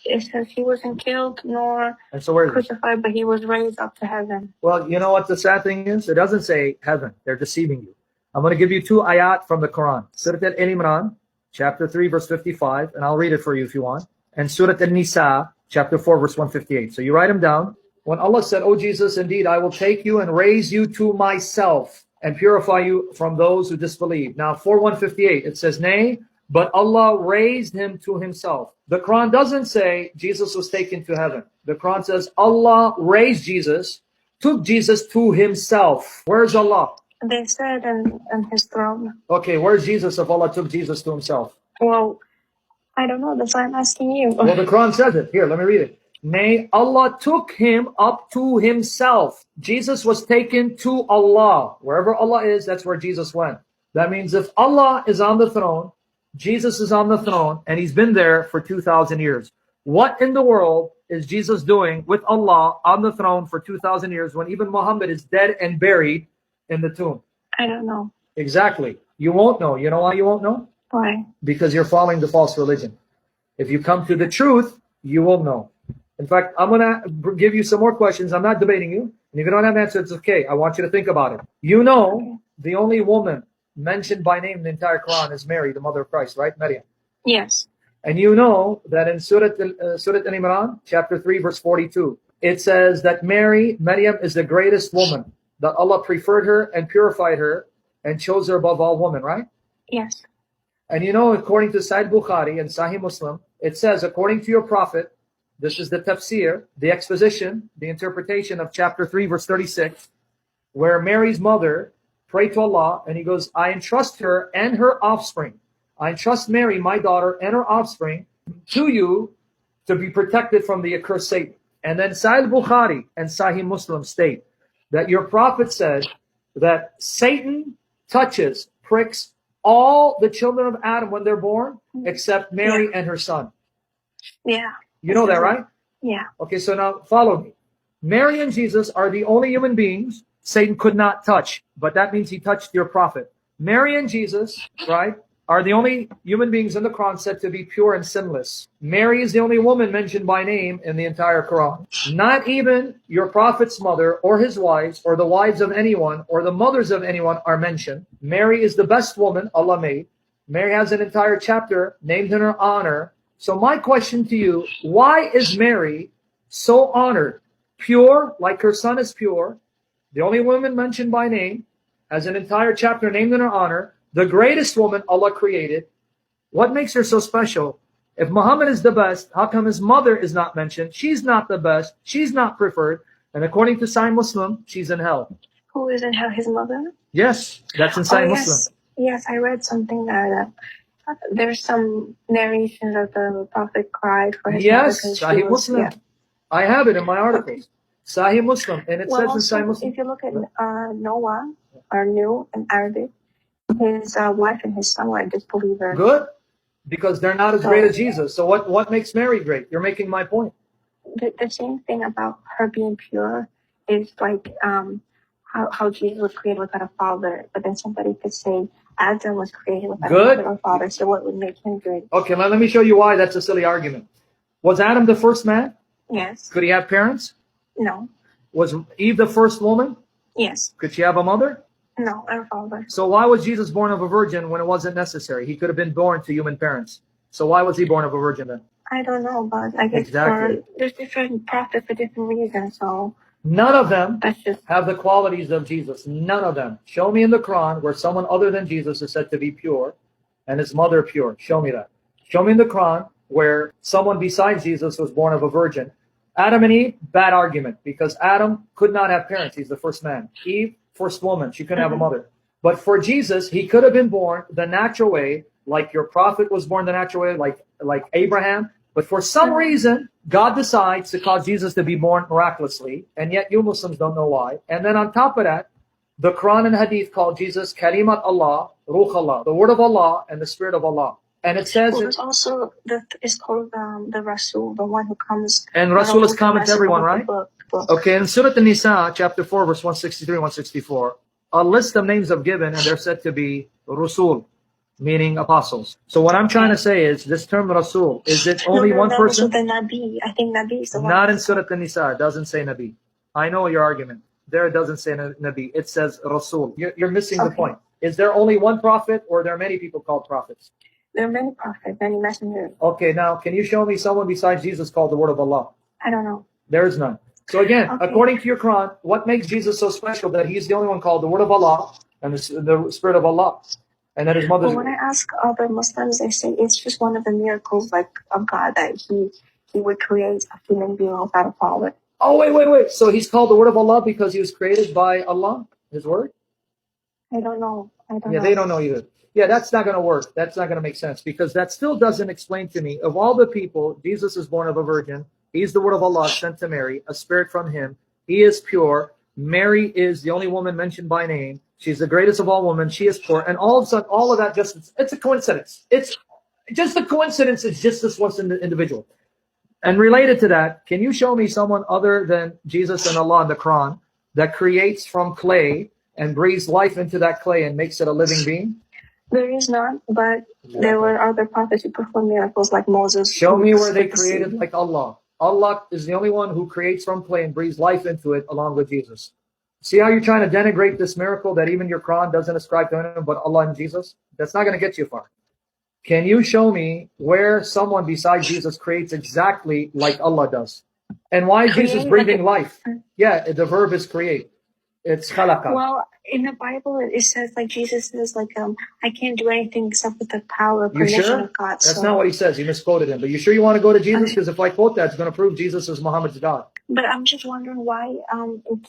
it says he wasn't killed nor And so where is it? crucified, but he was raised up to heaven. Well, you know what the sad thing is? It doesn't say heaven. They're deceiving you. I'm going to give you 2 ayat from the Quran. Surah Al-Imran, chapter 3, verse 55, and I'll read it for you if you want. And Surah Al-Nisa, chapter 4, verse 158. So you write them down. When Allah said, "O Jesus, indeed, I will take you and raise you to myself and purify you from those who disbelieve." Now, 4:158, it says, "Nay, but Allah raised him to himself." The Quran doesn't say Jesus was taken to heaven. The Quran says Allah raised Jesus, took Jesus to himself. Where's Allah? They said in his throne. Okay, where's Jesus if Allah took Jesus to himself? Well, I don't know. That's why I'm asking you. Well, the Quran says it. Here, let me read it. Nay, Allah took him up to himself. Jesus was taken to Allah. Wherever Allah is, that's where Jesus went. That means if Allah is on the throne, Jesus is on the throne, and he's been there for 2,000 years. What in the world is Jesus doing with Allah on the throne for 2,000 years when even Mohammed is dead and buried in the tomb? I don't know. Exactly. You won't know. You know why you won't know? Why? Because you're following the false religion. If you come to the truth, you will know. In fact, I'm going to give you some more questions. I'm not debating you. And if you don't have answers, it's okay. I want you to think about it. You know, the only woman mentioned by name in the entire Quran is Mary, the mother of Christ, right? Maryam. Yes. And you know that in Surah Al-Imran, chapter 3, verse 42, it says that Maryam is the greatest woman, that Allah preferred her and purified her and chose her above all women, right? Yes. And you know, according to Sahih Bukhari and Sahih Muslim, it says, according to your prophet, this is the tafsir, the exposition, the interpretation of chapter 3, verse 36, where Mary's mother prayed to Allah, and he goes, "I entrust her and her offspring. I entrust Mary, my daughter, and her offspring to you to be protected from the accursed Satan." And then Sahih Bukhari and Sahih Muslim state that your prophet said that Satan touches, pricks all the children of Adam when they're born, except Mary and her son. Yeah. You know that, right? Yeah. Okay, so now follow me. Mary and Jesus are the only human beings Satan could not touch, but that means he touched your prophet. Mary and Jesus, right, are the only human beings in the Quran said to be pure and sinless. Mary is the only woman mentioned by name in the entire Quran. Not even your prophet's mother or his wives or the wives of anyone or the mothers of anyone are mentioned. Mary is the best woman Allah made. Mary has an entire chapter named in her honor. So my question to you, why is Mary so honored? Pure, like her son is pure. The only woman mentioned by name, has an entire chapter named in her honor. The greatest woman Allah created. What makes her so special? If Muhammad is the best, how come his mother is not mentioned? She's not the best. She's not preferred. And according to Sahih Muslim, she's in hell. Who is in hell? His mother? Yes, that's in Sahih Muslim. Yes, I read something that there's some narration that the Prophet cried for his mother. Yes, Sahih Muslim. Yeah. I have it in my articles. Okay. Sahih Muslim, and it says also, in Sahih Muslim. If you look at Noah, or Nuh in Arabic, his wife and his son were disbelievers. Good, because they're not as great as Jesus. So what makes Mary great? You're making my point. The same thing about her being pure is like how Jesus was created without a father, but then somebody could say Adam was created without a mother or father. So what would make him good? Okay, let me show you why that's a silly argument. Was Adam the first man? Yes. Could he have parents? No. Was Eve the first woman? Yes. Could she have a mother? No, her father. So why was Jesus born of a virgin when it wasn't necessary? He could have been born to human parents. So why was he born of a virgin then? I don't know, but I guess there's different prophets for different reasons. So none of them have the qualities of Jesus. None of them. Show me in the Quran where someone other than Jesus is said to be pure and his mother pure. Show me that. Show me in the Quran where someone besides Jesus was born of a virgin. Adam and Eve, bad argument, because Adam could not have parents. He's the first man. Eve, first woman. She couldn't have a mother. But for Jesus, he could have been born the natural way, like your prophet was born the natural way, like Abraham. But for some reason, God decides to cause Jesus to be born miraculously, and yet you Muslims don't know why. And then on top of that, the Quran and Hadith call Jesus Kalimat Allah, Ruh Allah, the word of Allah and the spirit of Allah. And it says there's also it's called the Rasul, the one who comes. And Rasul is common to everyone, right? Okay, in Surah An-Nisa, chapter 4, verse 163 and 164, a list of names are given, and they're said to be Rasul. meaning apostles. So what I'm trying to say is this term Rasul, is it only one person? The Nabi. I think Nabi is the one. Not in Surah An-Nisa. It doesn't say Nabi. I know your argument. There it doesn't say Nabi. It says Rasul. You're missing the point. Is there only one prophet, or are there many people called prophets? There are many prophets, many messengers. Okay, now can you show me someone besides Jesus called the Word of Allah? I don't know. There is none. So again, according to your Quran, what makes Jesus so special that he's the only one called the Word of Allah and the Spirit of Allah? And that his mother's. But when I ask other Muslims, they say it's just one of the miracles, like, of God, that he would create a human being without a father. Oh, wait. So he's called the Word of Allah because he was created by Allah, His Word? I don't know. Yeah, they don't know either. Yeah, that's not going to work. That's not going to make sense, because that still doesn't explain to me, of all the people, Jesus is born of a virgin. He's the Word of Allah sent to Mary, a spirit from him. He is pure. Mary is the only woman mentioned by name. She's the greatest of all women. She is pure. And all of a sudden, all of that it's a coincidence. It's just a coincidence. It's just this one individual. And related to that, can you show me someone other than Jesus and Allah in the Quran that creates from clay and breathes life into that clay and makes it a living being? There is none, but there were other prophets who performed miracles like Moses. Show me where they created like Allah. Allah is the only one who creates from clay and breathes life into it along with Jesus. See how you're trying to denigrate this miracle that even your Quran doesn't ascribe to him, but Allah and Jesus? That's not going to get you far. Can you show me where someone besides Jesus creates exactly like Allah does? And why is Jesus breathing life? Yeah, the verb is create. It's khalaqa. Well, in the Bible, it says, like, Jesus says, like, I can't do anything except with the power, permission of God. That's not what he says. He misquoted him. But you sure you want to go to Jesus? Because if I quote that, it's going to prove Jesus is Muhammad's God. But I'm just wondering why,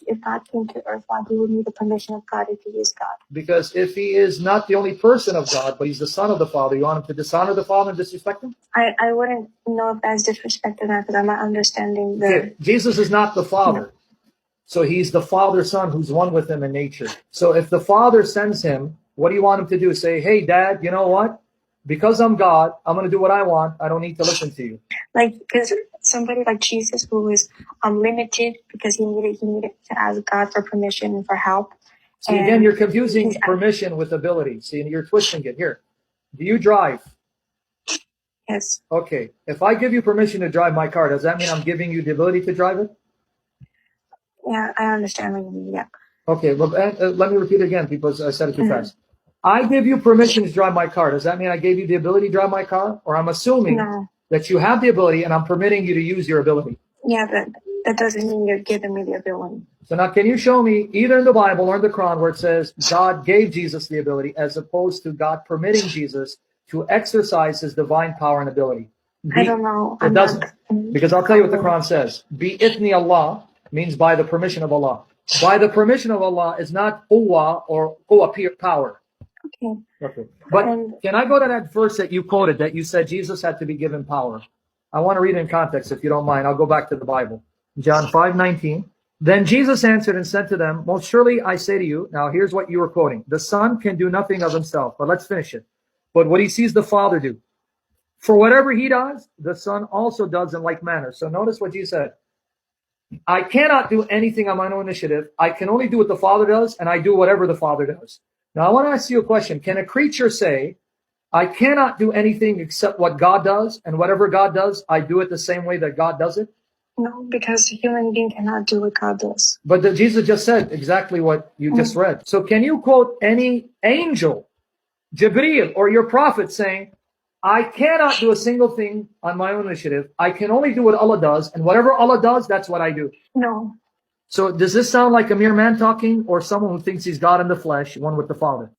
if God came to earth, why he would need the permission of God if he is God? Because if he is not the only person of God, but he's the son of the Father, you want him to dishonor the Father and disrespect him? I wouldn't know if that's disrespect or not, because I'm not understanding the... Jesus is not the Father. No. So he's the Father's Son who's one with him in nature. So if the Father sends him, what do you want him to do? Say, hey, Dad, you know what? Because I'm God, I'm going to do what I want. I don't need to listen to you. Like, because somebody like Jesus who was unlimited because he needed to ask God for permission and for help. See, again, you're confusing permission with ability. See, and you're twisting it. Here, do you drive? Yes. Okay. If I give you permission to drive my car, does that mean I'm giving you the ability to drive it? Yeah, I understand what you mean, yeah. Okay, well, let me repeat it again because I said it too fast. I give you permission to drive my car. Does that mean I gave you the ability to drive my car? Or I'm assuming that you have the ability and I'm permitting you to use your ability. Yeah, but that doesn't mean you're giving me the ability. So now can you show me either in the Bible or in the Quran where it says God gave Jesus the ability as opposed to God permitting Jesus to exercise his divine power and ability? I don't know. It doesn't. Because I'll tell you what the Quran says. Bi-ithni Allah means by the permission of Allah. By the permission of Allah is not quwwa or quwwa power. Okay. But can I go to that verse that you quoted that you said Jesus had to be given power? I want to read it in context if you don't mind. I'll go back to the Bible. John 5:19. Then Jesus answered and said to them, most surely I say to you, now here's what you were quoting. The Son can do nothing of himself, but let's finish it. But what he sees the Father do. For whatever he does, the Son also does in like manner. So notice what Jesus said. I cannot do anything on my own initiative. I can only do what the Father does, and I do whatever the Father does. Now, I want to ask you a question. Can a creature say, I cannot do anything except what God does, and whatever God does, I do it the same way that God does it? No, because a human being cannot do what God does. But Jesus just said exactly what you just read. So can you quote any angel, Jibreel, or your prophet saying, I cannot do a single thing on my own initiative. I can only do what Allah does, and whatever Allah does, that's what I do. No. So does this sound like a mere man talking or someone who thinks he's God in the flesh, one with the Father?